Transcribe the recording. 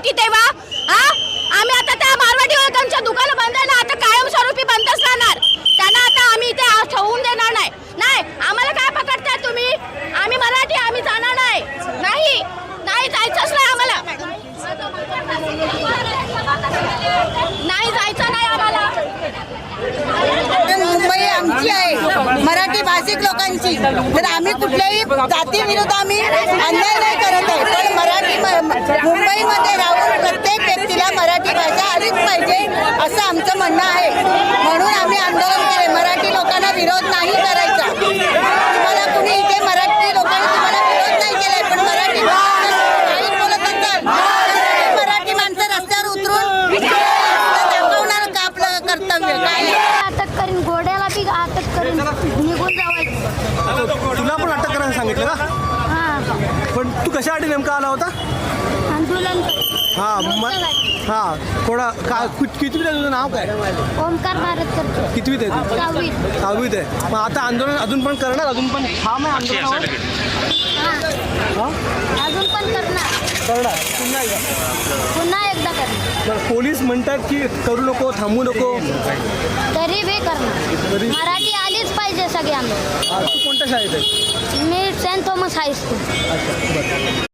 की तेव्हा आम्ही आता त्या मारवाडी लोकांच्या दुकानं बंद आहे ना, आता कायमस्वरूपी बंदच राहणार. त्यांना आता आम्ही इथे ठेवून देणार नाही. नाही आम्हाला काय पकडताय तुम्ही? आम्ही मराठी, आम्ही जाणार नाही. नाही नाही जायचंच नाही आम्हाला. नाही जायचं नाही आम्हाला. मुंबई आमची आहे, मराठी भाषिक लोकांची. तर आम्ही कुठल्याही जातीविरुद्ध आम्ही अन्याय नाही करत आहे, पण मुंबईमध्ये राहून प्रत्येक व्यक्तीला मराठी भाषा आलीच पाहिजे असं आमचं म्हणणं आहे. म्हणून आम्ही आंदोलन केले. मराठी लोकांना विरोध नाही करायचा. तुम्हाला कुणी इथे मराठी लोकांनी तुम्हाला विरोध नाही केलाय, पण मराठी काही बोलत असाल मराठी माणसं रस्त्यावर उतरून दाखवणार का आपलं कर्तव्य काय? अटक करीन, घोड्याला बी अटक करीन, निघून जावायचं. तुला पण अटक करायला सांगितलं का? हां, पण तू कशासाठी नेमका आला होता? आंदोलन हां थोडा कितवीत आहे तुझं नाव काय? ओमकार भारत करतो. कितवीत आहे तू? 6वीत आहे. मग आता आंदोलन अजून पण करणार? अजून पण ठाम आहे आंदोलनावर? अजून पण करणार पुन्हा एकदा करणार. पोलीस म्हणतात की करू नको, थांबू नको. तरी बी करणार. मराठी आलीच पाहिजे सगळ्यांना. तू कोणत्या शाळेत आहे? मी सेंट थॉमस हायस्कूल.